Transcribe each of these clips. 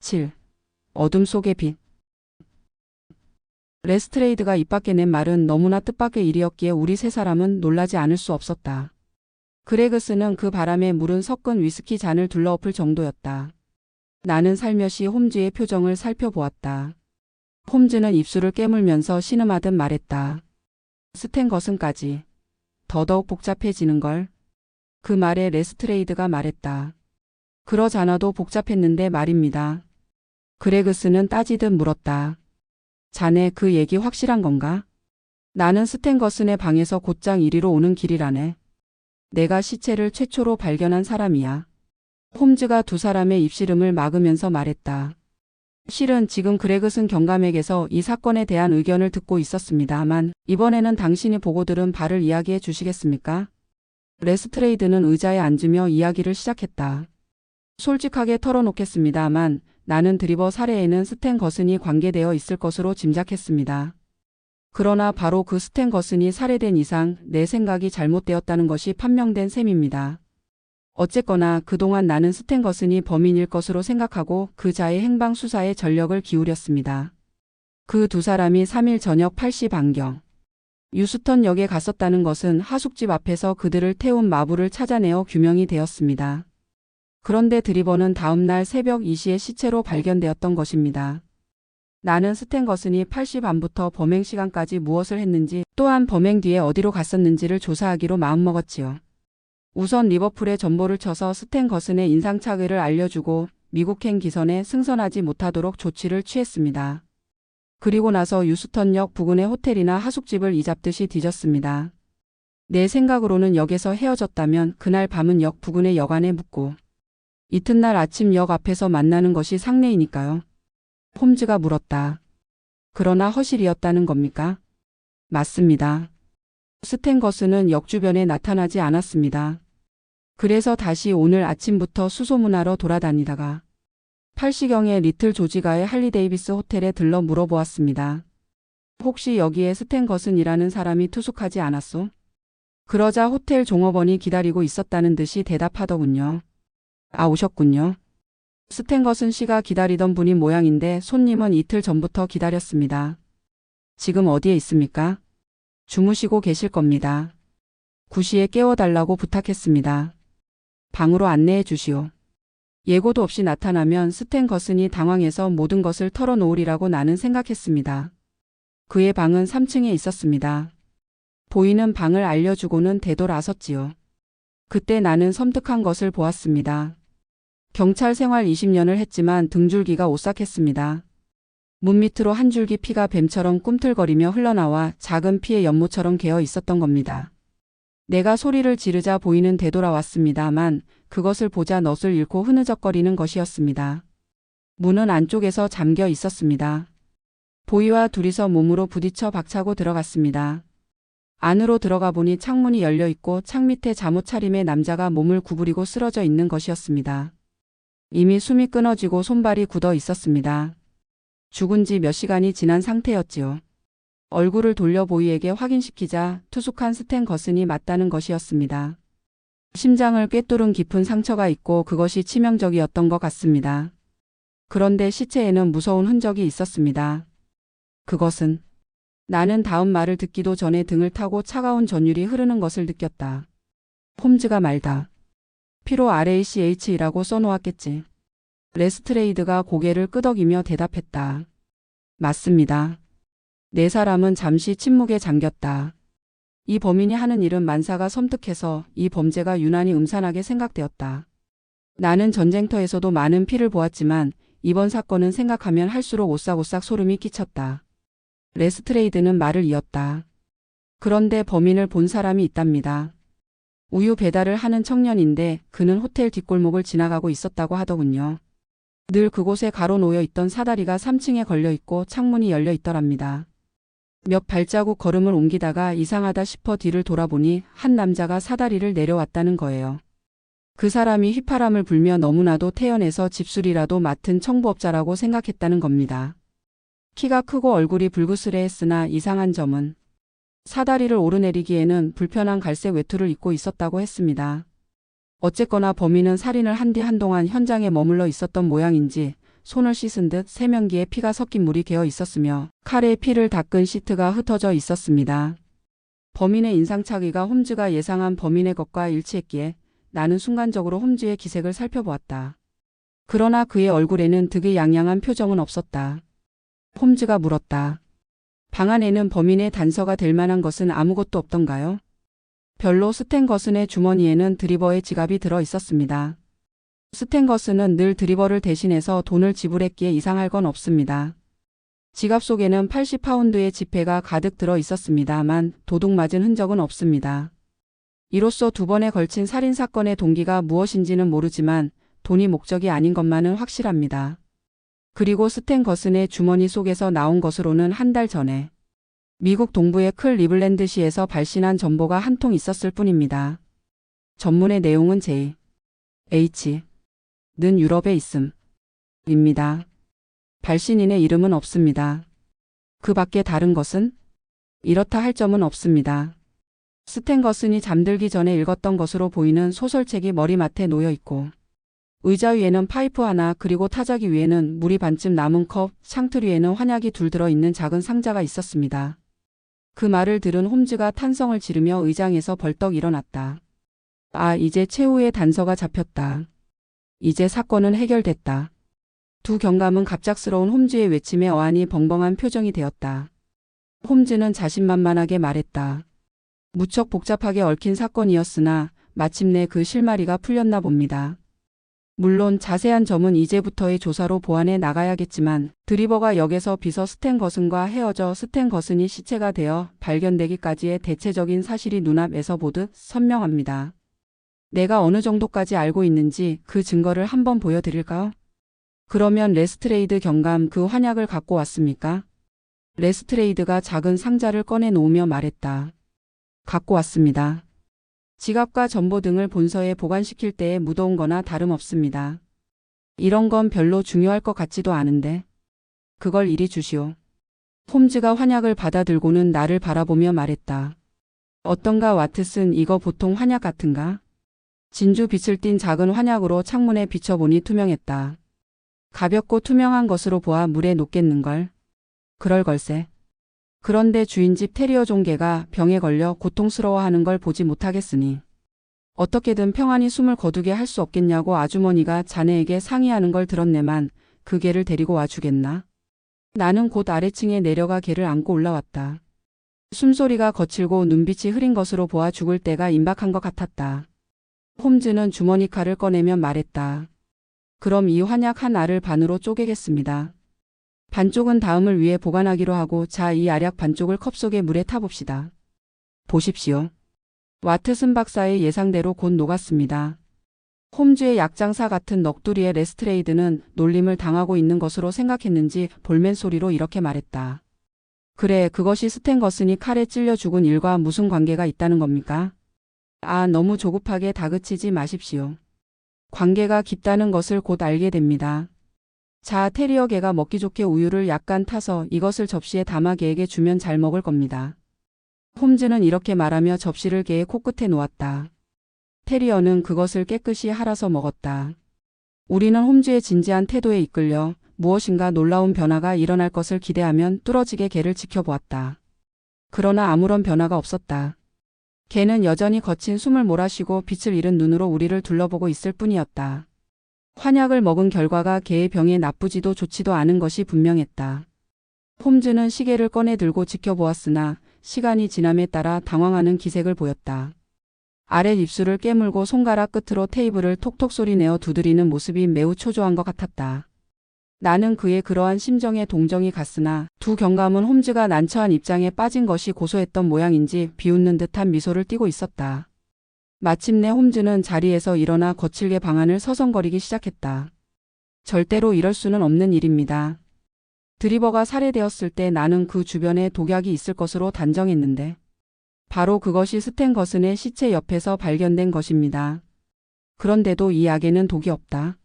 17. 어둠 속의 빛. 레스트레이드가 입 밖에 낸 말은 너무나 뜻밖의 일이었기에 우리 세 사람은 놀라지 않을 수 없었다. 그레그스는 그 바람에 물은 섞은 위스키 잔을 둘러엎을 정도였다. 나는 살며시 홈즈의 표정을 살펴보았다. 홈즈는 입술을 깨물면서 신음하듯 말했다. 스탠 거슨까지. 더더욱 복잡해지는걸. 그 말에 레스트레이드가 말했다. 그러잖아도 복잡했는데 말입니다. 그레그스는 따지듯 물었다. 자네 그 얘기 확실한 건가? 나는 스탠 거슨의 방에서 곧장 이리로 오는 길이라네. 내가 시체를 최초로 발견한 사람이야. 홈즈가 두 사람의 입씨름을 막으면서 말했다. 실은 지금 그레그슨 경감에게서 이 사건에 대한 의견을 듣고 있었습니다만 이번에는 당신이 보고 들은 바를 이야기해 주시겠습니까? 레스트레이드는 의자에 앉으며 이야기를 시작했다. 솔직하게 털어놓겠습니다만 나는 드리버 살해에는 스탠 거슨이 관계되어 있을 것으로 짐작했습니다. 그러나 바로 그 스탠 거슨이 살해된 이상 내 생각이 잘못되었다는 것이 판명된 셈입니다. 어쨌거나 그동안 나는 스탠 거슨이 범인일 것으로 생각하고 그자의 행방 수사에 전력을 기울였습니다. 그 두 사람이 3일 저녁 8시 반경 유스턴 역에 갔었다는 것은 하숙집 앞에서 그들을 태운 마부를 찾아내어 규명이 되었습니다. 그런데 드리버는 다음날 새벽 2시에 시체로 발견되었던 것입니다. 나는 스탠 거슨이 8시 반부터 범행 시간까지 무엇을 했는지 또한 범행 뒤에 어디로 갔었는지를 조사하기로 마음먹었지요. 우선 리버풀에 전보를 쳐서 스탠 거슨의 인상착의를 알려주고 미국행 기선에 승선하지 못하도록 조치를 취했습니다. 그리고 나서 유스턴역 부근의 호텔이나 하숙집을 이잡듯이 뒤졌습니다. 내 생각으로는 역에서 헤어졌다면 그날 밤은 역 부근의 여관에 묵고 이튿날 아침 역 앞에서 만나는 것이 상례이니까요. 홈즈가 물었다. 그러나 허실이었다는 겁니까? 맞습니다. 스탠 거슨은 역 주변에 나타나지 않았습니다. 그래서 다시 오늘 아침부터 수소문하러 돌아다니다가 8시경에 리틀 조지가의 할리 데이비스 호텔에 들러 물어보았습니다. 혹시 여기에 스탠 거슨이라는 사람이 투숙하지 않았소? 그러자 호텔 종업원이 기다리고 있었다는 듯이 대답하더군요. 아, 오셨군요. 스탠 거슨 씨가 기다리던 분인 모양인데 손님은 이틀 전부터 기다렸습니다. 지금 어디에 있습니까? 주무시고 계실 겁니다. 9시에 깨워달라고 부탁했습니다. 방으로 안내해 주시오. 예고도 없이 나타나면 스탠 거슨이 당황해서 모든 것을 털어놓으리라고 나는 생각했습니다. 그의 방은 3층에 있었습니다. 보이는 방을 알려주고는 되돌아섰지요. 그때 나는 섬뜩한 것을 보았습니다. 경찰 생활 20년을 했지만 등줄기가 오싹했습니다. 문 밑으로 한 줄기 피가 뱀처럼 꿈틀거리며 흘러나와 작은 피의 연못처럼 개어 있었던 겁니다. 내가 소리를 지르자 보이는 되돌아왔습니다만 그것을 보자 넛을 잃고 흐느적거리는 것이었습니다. 문은 안쪽에서 잠겨 있었습니다. 보이와 둘이서 몸으로 부딪혀 박차고 들어갔습니다. 안으로 들어가 보니 창문이 열려 있고 창 밑에 잠옷 차림의 남자가 몸을 구부리고 쓰러져 있는 것이었습니다. 이미 숨이 끊어지고 손발이 굳어 있었습니다. 죽은 지 몇 시간이 지난 상태였지요. 얼굴을 돌려 보이에게 확인시키자 투숙한 스탠 거슨이 맞다는 것이었습니다. 심장을 꿰뚫은 깊은 상처가 있고 그것이 치명적이었던 것 같습니다. 그런데 시체에는 무서운 흔적이 있었습니다. 그것은 나는 다음 말을 듣기도 전에 등을 타고 차가운 전율이 흐르는 것을 느꼈다. 홈즈가 말다. 피로 RACH이라고 써놓았겠지. 레스트레이드가 고개를 끄덕이며 대답했다. 맞습니다. 네 사람은 잠시 침묵에 잠겼다. 이 범인이 하는 일은 만사가 섬뜩해서 이 범죄가 유난히 음산하게 생각되었다. 나는 전쟁터에서도 많은 피를 보았지만 이번 사건은 생각하면 할수록 오싹오싹 소름이 끼쳤다. 레스트레이드는 말을 이었다. 그런데 범인을 본 사람이 있답니다. 우유 배달을 하는 청년인데 그는 호텔 뒷골목을 지나가고 있었다고 하더군요. 늘 그곳에 가로놓여 있던 사다리가 3층에 걸려 있고 창문이 열려 있더랍니다. 몇 발자국 걸음을 옮기다가 이상하다 싶어 뒤를 돌아보니 한 남자가 사다리를 내려왔다는 거예요. 그 사람이 휘파람을 불며 너무나도 태연해서 집술이라도 맡은 청부업자라고 생각했다는 겁니다. 키가 크고 얼굴이 불그스레했으나 이상한 점은 사다리를 오르내리기에는 불편한 갈색 외투를 입고 있었다고 했습니다. 어쨌거나 범인은 살인을 한 뒤 한동안 현장에 머물러 있었던 모양인지 손을 씻은 듯 세면기에 피가 섞인 물이 개어 있었으며 칼에 피를 닦은 시트가 흩어져 있었습니다. 범인의 인상착의가 홈즈가 예상한 범인의 것과 일치했기에 나는 순간적으로 홈즈의 기색을 살펴보았다. 그러나 그의 얼굴에는 득의양양한 표정은 없었다. 홈즈가 물었다. 방 안에는 범인의 단서가 될 만한 것은 아무것도 없던가요? 별로. 스탠거슨의 주머니에는 드리버의 지갑이 들어 있었습니다. 스탠거슨은 늘 드리버를 대신해서 돈을 지불했기에 이상할 건 없습니다. 지갑 속에는 80파운드의 지폐가 가득 들어 있었습니다만 도둑 맞은 흔적은 없습니다. 이로써 2번에 걸친 살인사건의 동기가 무엇인지는 모르지만 돈이 목적이 아닌 것만은 확실합니다. 그리고 스탠거슨의 주머니 속에서 나온 것으로는 한 달 전에 미국 동부의 클리블랜드시에서 발신한 전보가 한 통 있었을 뿐입니다. 전문의 내용은 J. H.는 유럽에 있음입니다. 발신인의 이름은 없습니다. 그 밖에 다른 것은? 이렇다 할 점은 없습니다. 스탠거슨이 잠들기 전에 읽었던 것으로 보이는 소설책이 머리맡에 놓여 있고 의자 위에는 파이프 하나 그리고 타자기 위에는 물이 반쯤 남은 컵, 창틀 위에는 환약이 둘 들어있는 작은 상자가 있었습니다. 그 말을 들은 홈즈가 탄성을 지르며 의장에서 벌떡 일어났다. 아, 이제 최후의 단서가 잡혔다. 이제 사건은 해결됐다. 두 경감은 갑작스러운 홈즈의 외침에 어안이 벙벙한 표정이 되었다. 홈즈는 자신만만하게 말했다. 무척 복잡하게 얽힌 사건이었으나 마침내 그 실마리가 풀렸나 봅니다. 물론 자세한 점은 이제부터의 조사로 보완해 나가야겠지만 드리버가 역에서 비서 스탠거슨과 헤어져 스탠거슨이 시체가 되어 발견되기까지의 대체적인 사실이 눈앞에서 보듯 선명합니다. 내가 어느 정도까지 알고 있는지 그 증거를 한번 보여드릴까요? 그러면 레스트레이드 경감 그 환약을 갖고 왔습니까? 레스트레이드가 작은 상자를 꺼내 놓으며 말했다. 갖고 왔습니다. 지갑과 전보 등을 본서에 보관시킬 때에 묻어온 거나 다름없습니다. 이런 건 별로 중요할 것 같지도 않은데. 그걸 이리 주시오. 홈즈가 환약을 받아들고는 나를 바라보며 말했다. 어떤가 와트슨, 이거 보통 환약 같은가? 진주 빛을 띤 작은 환약으로 창문에 비춰보니 투명했다. 가볍고 투명한 것으로 보아 물에 녹겠는걸. 그럴 걸세. 그런데 주인집 테리어 종개가 병에 걸려 고통스러워하는 걸 보지 못하겠으니 어떻게든 평안히 숨을 거두게 할 수 없겠냐고 아주머니가 자네에게 상의하는 걸 들었네만 그 개를 데리고 와주겠나? 나는 곧 아래층에 내려가 개를 안고 올라왔다. 숨소리가 거칠고 눈빛이 흐린 것으로 보아 죽을 때가 임박한 것 같았다. 홈즈는 주머니 칼을 꺼내며 말했다. 그럼 이 환약 한 알을 반으로 쪼개겠습니다. 반쪽은 다음을 위해 보관하기로 하고 자, 이 알약 반쪽을 컵 속에 물에 타봅시다. 보십시오. 와트슨 박사의 예상대로 곧 녹았습니다. 홈즈의 약장사 같은 넋두리의 레스트레이드는 놀림을 당하고 있는 것으로 생각했는지 볼멘 소리로 이렇게 말했다. 그래, 그것이 스탠거슨이 칼에 찔려 죽은 일과 무슨 관계가 있다는 겁니까? 아, 너무 조급하게 다그치지 마십시오. 관계가 깊다는 것을 곧 알게 됩니다. 자, 테리어 개가 먹기 좋게 우유를 약간 타서 이것을 접시에 담아 개에게 주면 잘 먹을 겁니다. 홈즈는 이렇게 말하며 접시를 개의 코끝에 놓았다. 테리어는 그것을 깨끗이 할아서 먹었다. 우리는 홈즈의 진지한 태도에 이끌려 무엇인가 놀라운 변화가 일어날 것을 기대하면 뚫어지게 개를 지켜보았다. 그러나 아무런 변화가 없었다. 개는 여전히 거친 숨을 몰아쉬고 빛을 잃은 눈으로 우리를 둘러보고 있을 뿐이었다. 환약을 먹은 결과가 개의 병에 나쁘지도 좋지도 않은 것이 분명했다. 홈즈는 시계를 꺼내 들고 지켜보았으나 시간이 지남에 따라 당황하는 기색을 보였다. 아랫 입술을 깨물고 손가락 끝으로 테이블을 톡톡 소리내어 두드리는 모습이 매우 초조한 것 같았다. 나는 그의 그러한 심정에 동정이 갔으나 두 경감은 홈즈가 난처한 입장에 빠진 것이 고소했던 모양인지 비웃는 듯한 미소를 띠고 있었다. 마침내 홈즈는 자리에서 일어나 거칠게 방안을 서성거리기 시작했다. 절대로 이럴 수는 없는 일입니다. 드리버가 살해되었을 때 나는 그 주변에 독약이 있을 것으로 단정했는데 바로 그것이 스탠거슨의 시체 옆에서 발견된 것입니다. 그런데도 이 약에는 독이 없다.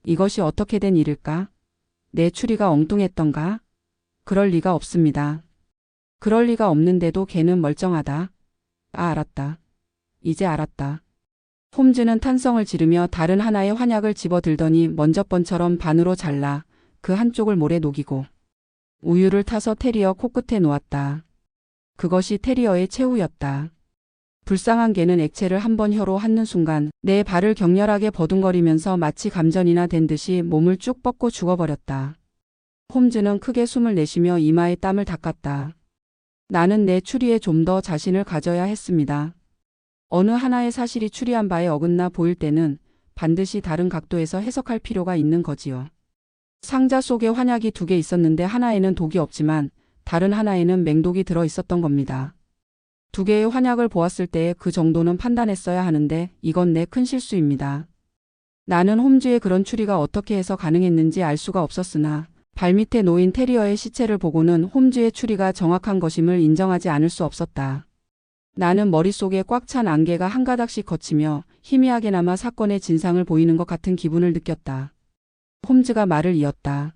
이것이 어떻게 된 일일까? 내 추리가 엉뚱했던가? 그럴 리가 없습니다. 그럴 리가 없는데도 걔는 멀쩡하다. 아, 알았다. 이제 알았다. 홈즈는 탄성을 지르며 다른 하나의 환약을 집어들더니 먼저 번처럼 반으로 잘라 그 한쪽을 모래 녹이고 우유를 타서 테리어 코끝에 놓았다. 그것이 테리어의 최후였다. 불쌍한 개는 액체를 한 번 혀로 핥는 순간 내 발을 격렬하게 버둥거리면서 마치 감전이나 된 듯이 몸을 쭉 뻗고 죽어버렸다. 홈즈는 크게 숨을 내쉬며 이마에 땀을 닦았다. 나는 내 추리에 좀 더 자신을 가져야 했습니다. 어느 하나의 사실이 추리한 바에 어긋나 보일 때는 반드시 다른 각도에서 해석할 필요가 있는 거지요. 상자 속에 환약이 2개 있었는데 하나에는 독이 없지만 다른 하나에는 맹독이 들어 있었던 겁니다. 2개의 환약을 보았을 때에 그 정도는 판단했어야 하는데 이건 내 큰 실수입니다. 나는 홈즈의 그런 추리가 어떻게 해서 가능했는지 알 수가 없었으나 발밑에 놓인 테리어의 시체를 보고는 홈즈의 추리가 정확한 것임을 인정하지 않을 수 없었다. 나는 머릿속에 꽉 찬 안개가 한 가닥씩 걷히며 희미하게나마 사건의 진상을 보이는 것 같은 기분을 느꼈다. 홈즈가 말을 이었다.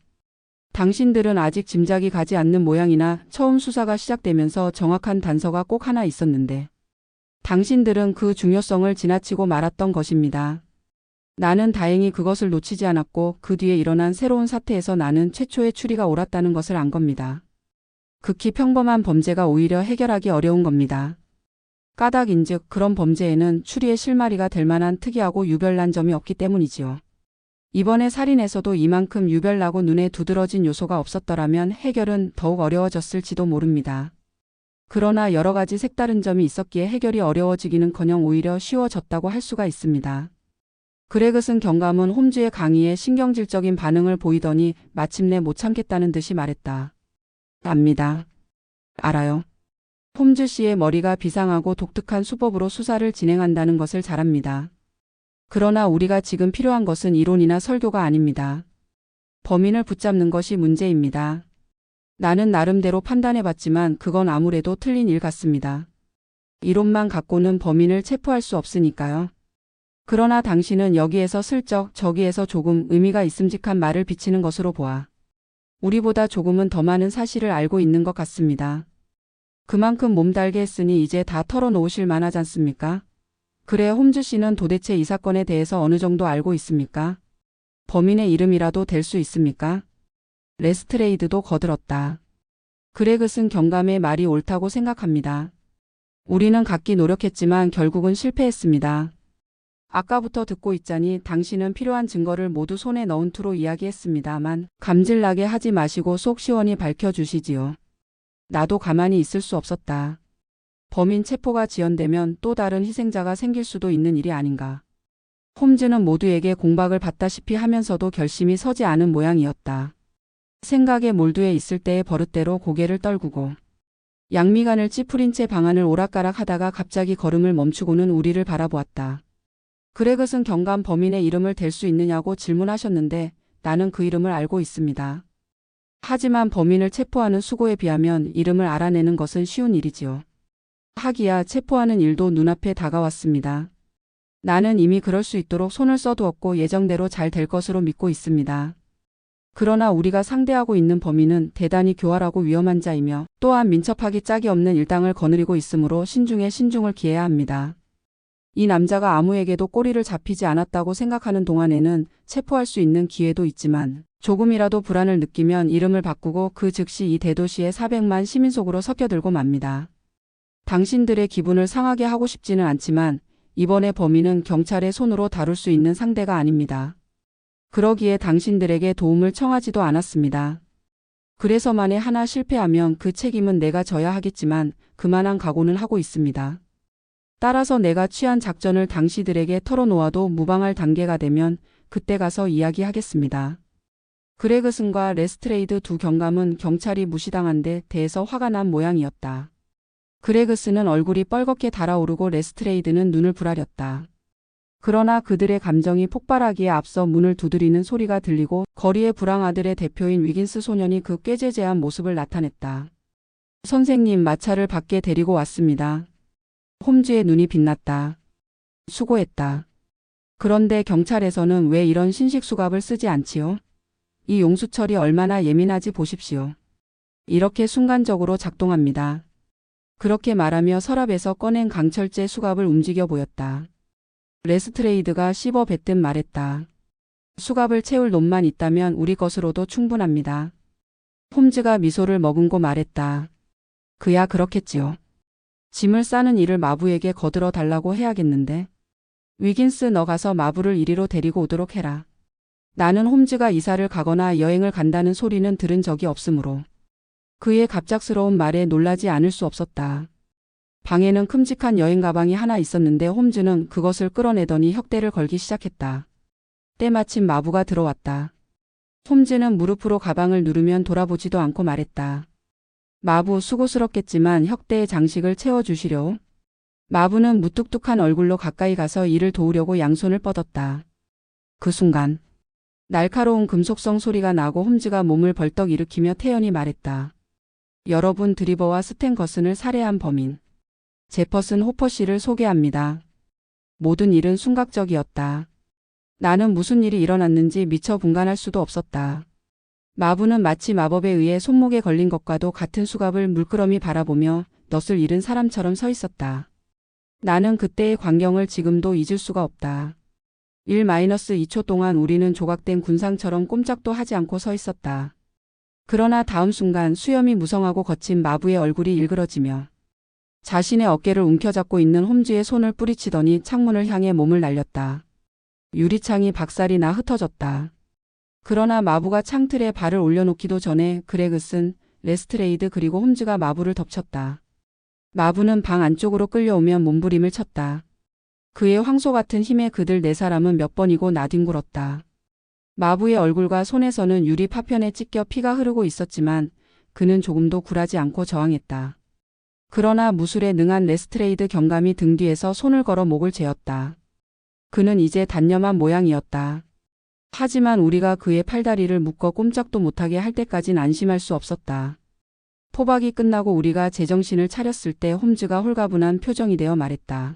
당신들은 아직 짐작이 가지 않는 모양이나 처음 수사가 시작되면서 정확한 단서가 꼭 하나 있었는데 당신들은 그 중요성을 지나치고 말았던 것입니다. 나는 다행히 그것을 놓치지 않았고 그 뒤에 일어난 새로운 사태에서 나는 최초의 추리가 옳았다는 것을 안 겁니다. 극히 평범한 범죄가 오히려 해결하기 어려운 겁니다. 까닭인즉 그런 범죄에는 추리의 실마리가 될 만한 특이하고 유별난 점이 없기 때문이지요. 이번의 살인에서도 이만큼 유별나고 눈에 두드러진 요소가 없었더라면 해결은 더욱 어려워졌을지도 모릅니다. 그러나 여러 가지 색다른 점이 있었기에 해결이 어려워지기는커녕 오히려 쉬워졌다고 할 수가 있습니다. 그레그슨 경감은 홈즈의 강의에 신경질적인 반응을 보이더니 마침내 못 참겠다는 듯이 말했다. 압니다. 알아요. 홈즈 씨의 머리가 비상하고 독특한 수법으로 수사를 진행한다는 것을 잘 압니다. 그러나 우리가 지금 필요한 것은 이론이나 설교가 아닙니다. 범인을 붙잡는 것이 문제입니다. 나는 나름대로 판단해봤지만 그건 아무래도 틀린 일 같습니다. 이론만 갖고는 범인을 체포할 수 없으니까요. 그러나 당신은 여기에서 슬쩍 저기에서 조금 의미가 있음직한 말을 비치는 것으로 보아 우리보다 조금은 더 많은 사실을 알고 있는 것 같습니다. 그만큼 몸달게 했으니 이제 다 털어놓으실 만하지 않습니까? 그래, 홈즈 씨는 도대체 이 사건에 대해서 어느 정도 알고 있습니까? 범인의 이름이라도 될 수 있습니까? 레스트레이드도 거들었다. 그레그슨 경감의 말이 옳다고 생각합니다. 우리는 각기 노력했지만 결국은 실패했습니다. 아까부터 듣고 있자니 당신은 필요한 증거를 모두 손에 넣은 투로 이야기했습니다만 감질나게 하지 마시고 속 시원히 밝혀주시지요. 나도 가만히 있을 수 없었다. 범인 체포가 지연되면 또 다른 희생자가 생길 수도 있는 일이 아닌가. 홈즈는 모두에게 공박을 받다시피 하면서도 결심이 서지 않은 모양이었다. 생각에 몰두해 있을 때의 버릇대로 고개를 떨구고 양미간을 찌푸린 채 방안을 오락가락 하다가 갑자기 걸음을 멈추고는 우리를 바라보았다. 그레그슨 경감 범인의 이름을 댈 수 있느냐고 질문하셨는데 나는 그 이름을 알고 있습니다. 하지만 범인을 체포하는 수고에 비하면 이름을 알아내는 것은 쉬운 일이지요. 하기야 체포하는 일도 눈앞에 다가왔습니다. 나는 이미 그럴 수 있도록 손을 써두었고 예정대로 잘 될 것으로 믿고 있습니다. 그러나 우리가 상대하고 있는 범인은 대단히 교활하고 위험한 자이며 또한 민첩하기 짝이 없는 일당을 거느리고 있으므로 신중에 신중을 기해야 합니다. 이 남자가 아무에게도 꼬리를 잡히지 않았다고 생각하는 동안에는 체포할 수 있는 기회도 있지만 조금이라도 불안을 느끼면 이름을 바꾸고 그 즉시 이 대도시의 400만 시민 속으로 섞여들고 맙니다. 당신들의 기분을 상하게 하고 싶지는 않지만 이번의 범인은 경찰의 손으로 다룰 수 있는 상대가 아닙니다. 그러기에 당신들에게 도움을 청하지도 않았습니다. 그래서 만에 하나 실패하면 그 책임은 내가 져야 하겠지만 그만한 각오는 하고 있습니다. 따라서 내가 취한 작전을 당시들에게 털어놓아도 무방할 단계가 되면 그때 가서 이야기하겠습니다. 그레그슨과 레스트레이드 두 경감은 경찰이 무시당한 데 대해서 화가 난 모양이었다. 그레그슨은 얼굴이 뻘겋게 달아오르고 레스트레이드는 눈을 부라렸다. 그러나 그들의 감정이 폭발하기에 앞서 문을 두드리는 소리가 들리고 거리의 불황아들의 대표인 위긴스 소년이 그 꾀죄죄한 모습을 나타냈다. 선생님, 마차를 밖에 데리고 왔습니다. 홈즈의 눈이 빛났다. 수고했다. 그런데 경찰에서는 왜 이런 신식수갑을 쓰지 않지요? 이 용수철이 얼마나 예민하지 보십시오. 이렇게 순간적으로 작동합니다. 그렇게 말하며 서랍에서 꺼낸 강철제 수갑을 움직여 보였다. 레스트레이드가 씹어뱉듯 말했다. 수갑을 채울 놈만 있다면 우리 것으로도 충분합니다. 홈즈가 미소를 머금고 말했다. 그야 그렇겠지요. 짐을 싸는 일을 마부에게 거들어 달라고 해야겠는데. 위긴스, 너 가서 마부를 이리로 데리고 오도록 해라. 나는 홈즈가 이사를 가거나 여행을 간다는 소리는 들은 적이 없으므로 그의 갑작스러운 말에 놀라지 않을 수 없었다. 방에는 큼직한 여행 가방이 하나 있었는데 홈즈는 그것을 끌어내더니 혁대를 걸기 시작했다. 때마침 마부가 들어왔다. 홈즈는 무릎으로 가방을 누르면 돌아보지도 않고 말했다. 마부, 수고스럽겠지만 혁대의 장식을 채워주시려. 마부는 무뚝뚝한 얼굴로 가까이 가서 이를 도우려고 양손을 뻗었다. 그 순간 날카로운 금속성 소리가 나고 홈즈가 몸을 벌떡 일으키며 태연히 말했다. 여러분, 드리버와 스탠거슨을 살해한 범인 제퍼슨 호퍼 씨를 소개합니다. 모든 일은 순간적이었다. 나는 무슨 일이 일어났는지 미처 분간할 수도 없었다. 마부는 마치 마법에 의해 손목에 걸린 것과도 같은 수갑을 물끄러미 바라보며 넋을 잃은 사람처럼 서 있었다. 나는 그때의 광경을 지금도 잊을 수가 없다. 1-2초 동안 우리는 조각된 군상처럼 꼼짝도 하지 않고 서 있었다. 그러나 다음 순간 수염이 무성하고 거친 마부의 얼굴이 일그러지며 자신의 어깨를 움켜잡고 있는 홈즈의 손을 뿌리치더니 창문을 향해 몸을 날렸다. 유리창이 박살이 나 흩어졌다. 그러나 마부가 창틀에 발을 올려놓기도 전에 그레그슨, 레스트레이드 그리고 홈즈가 마부를 덮쳤다. 마부는 방 안쪽으로 끌려오며 몸부림을 쳤다. 그의 황소 같은 힘에 그들 네 사람은 몇 번이고 나뒹굴었다. 마부의 얼굴과 손에서는 유리 파편에 찢겨 피가 흐르고 있었지만 그는 조금도 굴하지 않고 저항했다. 그러나 무술에 능한 레스트레이드 경감이 등 뒤에서 손을 걸어 목을 죄었다. 그는 이제 단념한 모양이었다. 하지만 우리가 그의 팔다리를 묶어 꼼짝도 못하게 할 때까진 안심할 수 없었다. 포박이 끝나고 우리가 제정신을 차렸을 때 홈즈가 홀가분한 표정이 되어 말했다.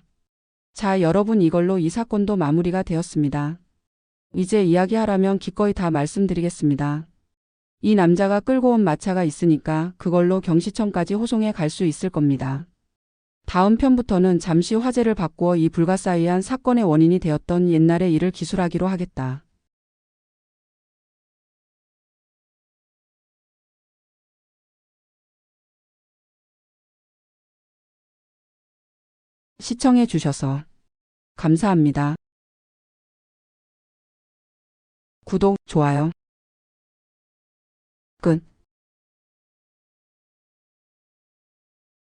자, 여러분, 이걸로 이 사건도 마무리가 되었습니다. 이제 이야기하라면 기꺼이 다 말씀드리겠습니다. 이 남자가 끌고 온 마차가 있으니까 그걸로 경시청까지 호송해 갈 수 있을 겁니다. 다음 편부터는 잠시 화제를 바꾸어 이 불가사의한 사건의 원인이 되었던 옛날의 일을 기술하기로 하겠다. 시청해 주셔서 감사합니다. 구독, 좋아요. 끝.